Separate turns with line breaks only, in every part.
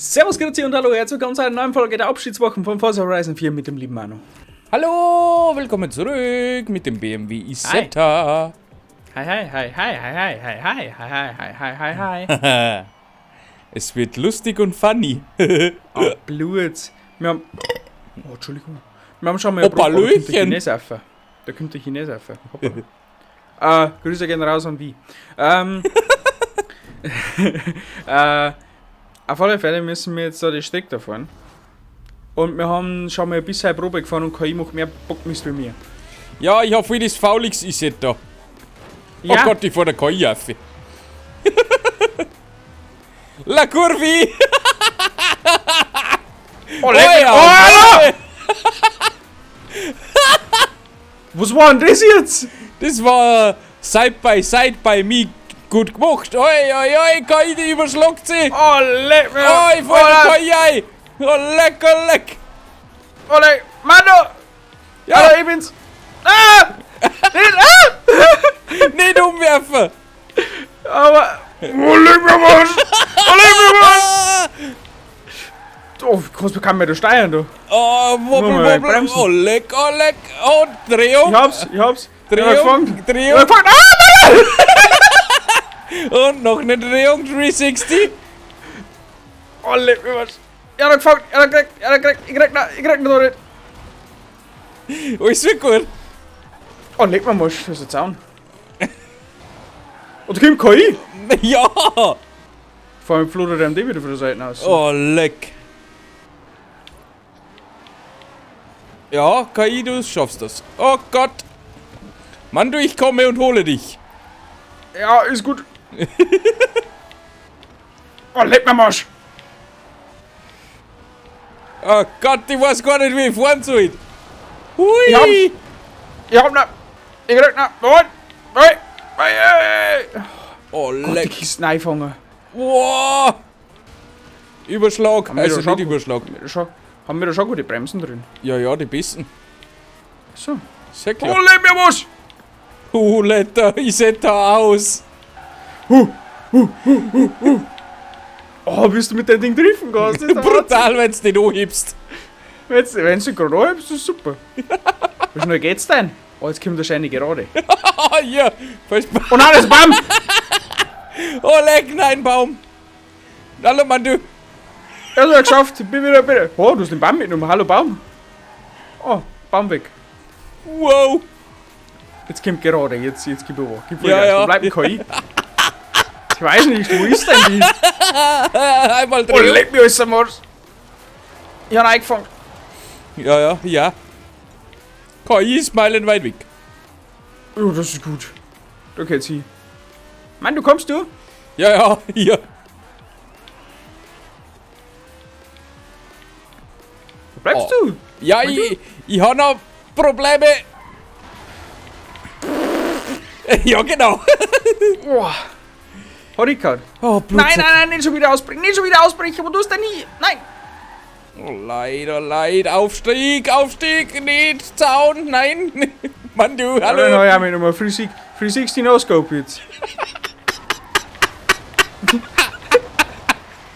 Servus, grüezi und hallo, herzlich willkommen zu einer neuen Folge der Abschiedswochen von Forza Horizon 4 mit dem lieben Manu.
Hallo, willkommen zurück mit dem BMW Isetta.
Hi, hi, hi, hi, hi, hi, hi, hi, hi, hi, hi, hi, hi.
Es wird lustig und funny.
Oh, Blut. Wir haben... Oh, Entschuldigung. Wir haben schon mal...
Hopalöchen.
Da kommt der Chines auf. Grüße gehen raus an wie. Auf alle Fälle müssen wir jetzt da die Strecke da fahren. Und wir haben schon mal bisher Probe gefahren und KI macht mehr Bock wie mir.
Ja, ich hoffe, das Faulix Isetta.
Ja.
Oh Gott, ich fahr der KI auf. La Curvi!
Oh, leck mich.
ja,
Oh, Alter! Was war denn das jetzt?
Das war Side by Side bei mir gut gemacht. Oi, oi, oi, KI, die überschlagt sie.
Oh, leck mich.
Oh, ich fahr der KI ein. Oh, leck, oh, leck.
Oh, leck. Manu!
Ja.
Alter, ich bin's. Ah!
Nicht umwerfen.
Aber... Oh, leck mich, Mann! Oh, leck mich, Mann! Oh, was kann man da steuern, du?
Oh, wobbel,
Nur mal
wobbel.
bremsen.
Oh, leck, oh, leck. Oh, Drehung.
Ich hab's.
Drehung,
gefangen.
Drehung.
Gefangen. Ah, nein!
Und noch eine Drehung, 360.
Oh, leck mich, Mann! Ja, da gefangen. Ja, da gekriegt. Ich krieg noch nicht.
Alles wird gut.
Oh, leck mich, Mann. Das ist ein Zaun. Und da kommt KI.
Ja.
Vor allem flutet der MD wieder von der Seite aus.
Oh, leck. Ja, KI, du schaffst das. Oh Gott. Mann, du, ich komme und hole dich.
Ja, ist gut. Oh, leck mich, Mann!
Oh Gott, ich weiß gar nicht, wie ich fahren soll. Hui.
Ich hab ne. Ich krieg ne. Moment.
Oh,
Gott, die
leck.
Kisten einfangen.
Wow. Überschlag.
Haben wir
Also
da schon
nicht Überschlag.
Haben wir da schon gute Bremsen drin?
Ja, ja, die besten.
So.
Sehr
Oh,
klar.
leck mir was!
Letter, ich seh da aus.
Oh, bist du mit dem Ding treffen gehst?
Brutal, wenn's den anhebst.
Wenn du gerade anhebst, ist das super. Wie schnell geht's denn? Oh, jetzt kommt der Scheine gerade.
Ah, ja.
Oh nein, das ist Baum!
Oh, leck, nein, Baum. Hallo, Mann, du.
Er hat es geschafft. Ich bin wieder bitte. Oh, du hast den Baum mitgenommen. Hallo, Baum. Oh, Baum weg.
Wow.
Jetzt kommt gerade. Jetzt gib ich an. Gib
Ja,
Vollgas.
ja.
Wo bleibt ein KI? Ich weiß nicht, wo ist denn die?
Einmal
Oh,
drin.
leck mir alles am Arsch. Ich hab ihn eingefangen.
Ja, ja, ja. KI ist meilenweit weg.
Oh, das ist gut. Da geht's hin. Mann, du kommst du?
Ja, ja, hier.
Wo bleibst
Oh.
du?
Ja, ich hab noch Probleme. Ja, genau.
Boah. Horikard.
Oh,
Nein, nein, nein, nicht schon wieder ausbrechen. Nicht schon wieder ausbrechen. Wo tust du denn nie? Nein.
Oh, leid. Aufstieg, nicht Zaun, nein. Mann, du,
Hallo.
hallo.
Ja, mit Nummer 360 No-Scope jetzt.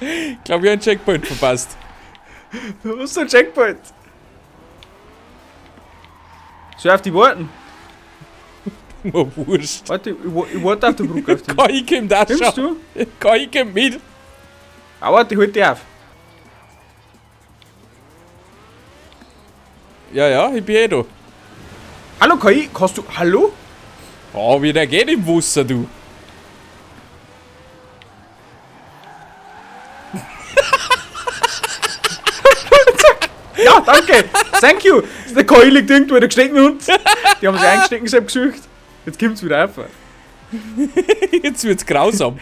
Ich glaube, ich hab einen Checkpoint verpasst.
Wo ist der Checkpoint? Soll ich auf die warten?
Oh, wurscht.
Warte, ich warte auf der Brücke auf dich.
KI kommt auch
Kommst
schon.
du?
KI kommt mit.
Ah, warte, ich halt dich auf.
Ja, ja, ich bin eh da.
Hallo KI, kannst du... Hallo?
Oh, wie der geht im Wasser, du.
Ja, danke. Thank you. Der KI liegt irgendwo in der gesteckten Hund. Die haben sich eingestecken, selbst gesucht. Jetzt kommt's wieder auf.
Jetzt wird's grausam.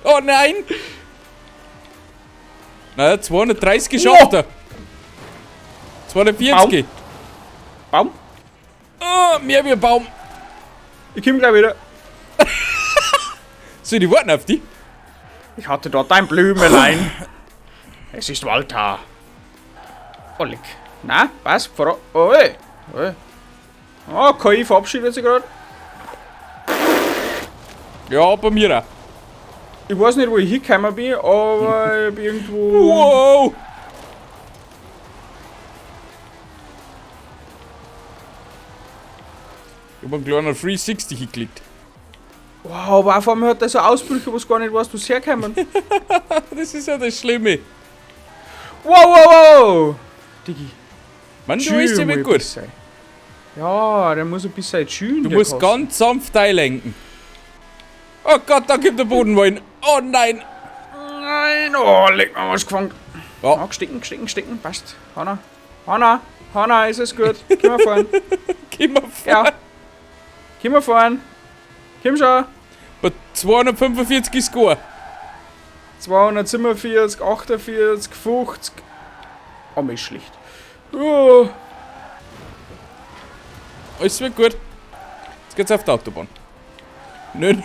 Oh nein! Naja, 230 geschafft. er. 240.
Baum?
Oh, mehr wie ein Baum.
Ich komm gleich wieder.
Soll ich warten auf die?
Ich hatte dort ein Blümelein. Es ist Walter. Oh, leck. Na, was? Oh, ey. Oh, KI verabschiedet sich gerade.
Ja, bei mir auch.
Ich weiß nicht, wo ich hingekommen bin, aber ich bin irgendwo...
Wow! Ich hab einen kleinen 360 geklickt.
Wow, aber auf einmal hat der so Ausbrüche, wo du gar nicht weißt, wo sie herkommen.
Das ist ja das Schlimme.
Wow, wow, wow! Digi.
Mann, du ist ja nicht gut.
Ja, der muss ein bisschen schön.
Du musst ganz sanft einlenken. Oh Gott, da gibt der Bodenwein. Oh nein!
Nein, oh, leg mal was gefangen.
Ja.
Oh, gesticken, passt. Hanna, ist es gut. Komm mal fahren.
Geh mal vor.
Ja. Komm mal fahren. Komm schon.
Bei 245 ist gut.
247, 48, 50. Oh, mir ist schlicht. Oh.
Alles wird gut. Jetzt geht's auf die Autobahn. Nein.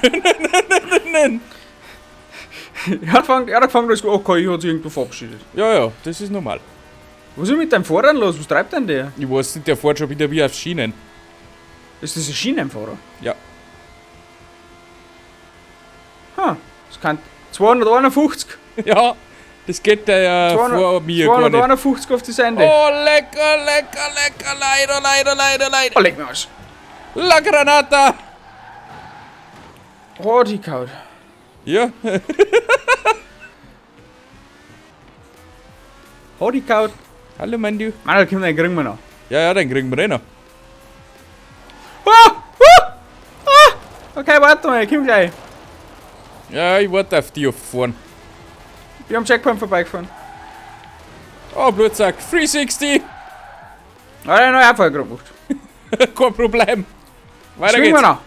Er hat gefangen, dass okay, ich hat sich irgendwo verabschiedet.
Ja, das ist normal.
Was ist mit deinem Fahrrad los? Was treibt denn der?
Ich weiß nicht, der fährt schon wieder wie auf Schienen.
Ist das ein Schienenfahrer?
Ja.
Das kann 251.
Ja, das geht der ja vor mir gar nicht.
251 auf das Ende.
Oh, lecker. Leider.
Oh, leg mir aus.
La Granata.
Oh, die Kaut.
Ja,
Oh, die Kaut.
hallo mein Du.
Mann, da kommt ein kriegen wir noch.
Ja, den kriegen wir eh noch.
Okay, warte mal, ich komm gleich.
Ja, ich warte auf die fahren.
Ich bin am Checkpoint vorbeigefahren.
Oh, Blutsack. 360.
Ah, der neue Abfall gemacht.
Kein Problem. Weiter
Schwingen
geht's.
wir noch.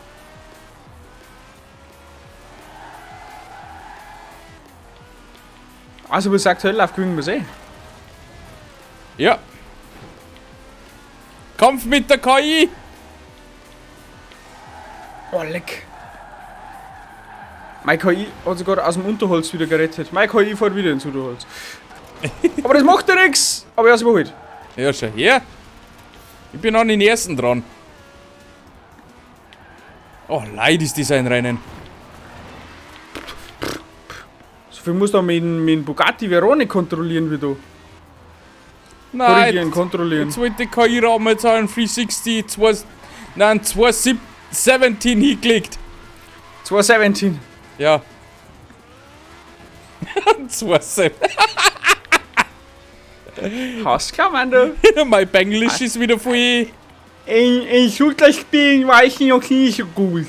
Also, wie sagt Höllauf, gewinnen wir eh.
Ja. Kampf mit der KI.
Oh, leck. Mein KI hat sich gerade aus dem Unterholz wieder gerettet. Mein KI fährt wieder ins Unterholz. Aber das macht ja nichts. Aber er ist überholt.
Ja, schau her. Ich bin an den ersten dran. Oh, leid ist das ein Rennen.
So viel muss da mit dem Bugatti Veyron kontrollieren wie du. Korrigieren,
Nein,
kontrollieren.
jetzt wollte die KI-Raum jetzt einen 360, 217 hingeklickt.
217.
Ja. 217.
Hast klar, Mann, du.
Mein Benglisch ist wieder voll.
In Schulterspielen war ich noch nie so gut.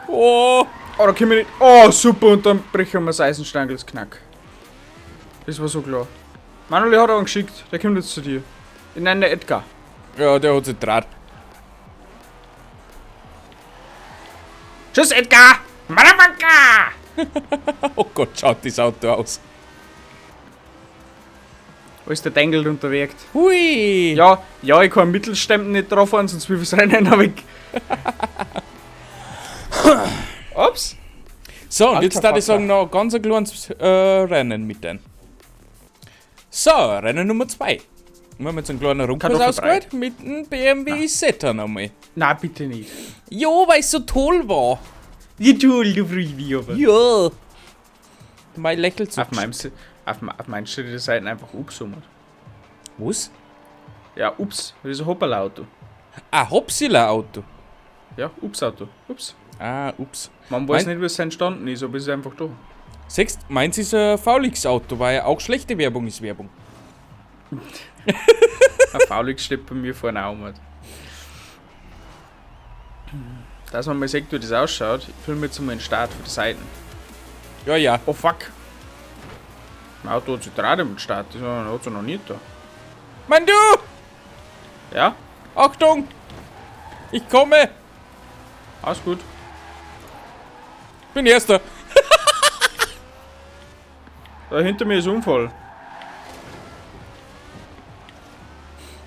Oh.
Oh, da können wir nicht. Oh, super, und dann brechen wir das Eisenstangels Knack. Das war so klar. Manuel hat einen geschickt, der kommt jetzt zu dir. Ich nenne den Edgar.
Ja, der hat sich draht.
Tschüss, Edgar! Motherfucker!
Oh Gott, schaut das Auto aus.
Wo ist der Dengel unterwegs?
Hui.
Ja, ich kann Mittelständen nicht drauf fahren, sonst will ich das Rennen noch weg. Ups.
So, und
Alter
jetzt darf ich
Vater.
sagen, noch ganz ein kleines Rennen mit denen. So, Rennen Nummer 2. Wir haben jetzt einen kleinen Rumpus
Kartoffelbrei.
ausgewählt mit dem BMW Isetta nochmal.
Na, bitte nicht.
Jo, weil es so toll war.
Wie toll, du Friedliebe.
Ja. Mein lächelt so.
Auf meinem steht die Seiten einfach Ups um.
Was?
Ja, Ups. Das ist ein Hopperl-Auto.
Ah, Hopsila-Auto.
Ja, Ups-Auto. Ups.
Ah, ups.
Man weiß nicht, wie es entstanden ist, aber es ist einfach da.
Sechst, meins ist ein Faulix-Auto, weil auch schlechte Werbung ist Werbung.
Ein Faulix steht bei mir vorne auch mit. Dass man mal sieht, wie das ausschaut, ich filme jetzt mal den Start für die Seiten.
Ja, ja.
Oh fuck. Mein Auto hat sich gerade mit Start, das hat sie noch nicht da.
Mann, du!
Ja,
Achtung! Ich komme!
alles gut.
Bin Erster.
Da hinter mir ist Unfall.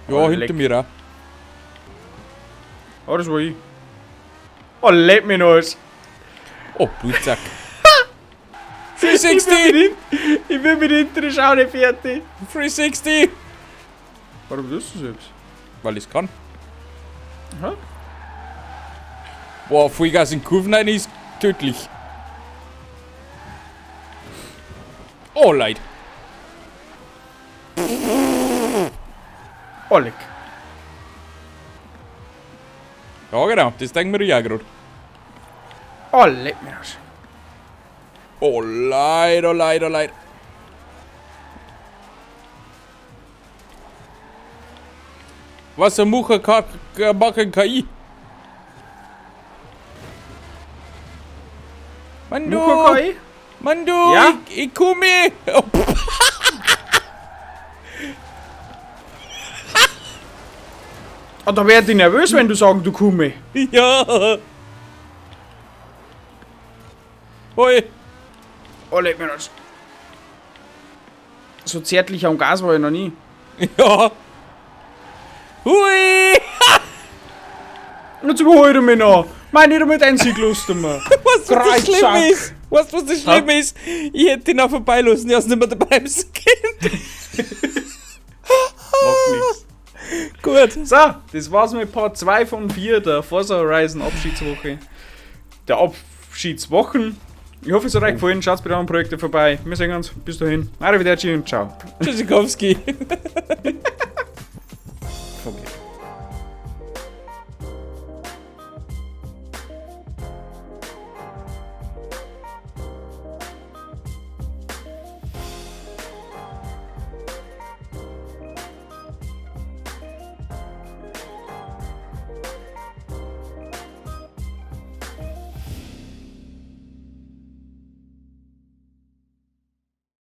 Ja,
Oh,
hinter
leck.
mir auch.
Oh, das war ich. Oh, lebt mich noch alles.
Oh, Blutsack. 360!
Ich bin mit hinten Schau nicht fertig.
360!
Warum tust du das jetzt?
Weil ich kann.
Aha.
Boah, Vollgas in Kurven rein ist tödlich. Oh, Leid.
Oleg.
Ja, genau, das denken wir ja gerade.
Oh, leck mir das.
Oh, Leid, oh, Leid, oh, Leid. Was machen KI? Mann, du!
Mukokai?
Mann, du!
Ja?
Ich komme! Oh,
Oh, da werd ich nervös, wenn du sagst, du Kumme.
ja! Hoi!
Oh, leck mir das. So zärtlich am Gas war ich noch nie.
Ja! Hui!
Jetzt überhol du mich noch. Meine ich damit einzig Lust mehr.
Was das Schlimme
Drecksack.
ist? Was das Schlimme ist? Ich hätte ihn auch vorbeilassen, ich hab's nicht mehr dabei können.
Macht nix.
Gut.
So, das war's mit Part 2 von 4 der Forza Horizon Abschiedswoche. Der Abschiedswochen. Ich hoffe, es hat euch gefallen. Schaut bei den anderen Projekten vorbei. Wir sehen uns. Bis dahin. Arrivederci und ciao.
Tschüssikowski.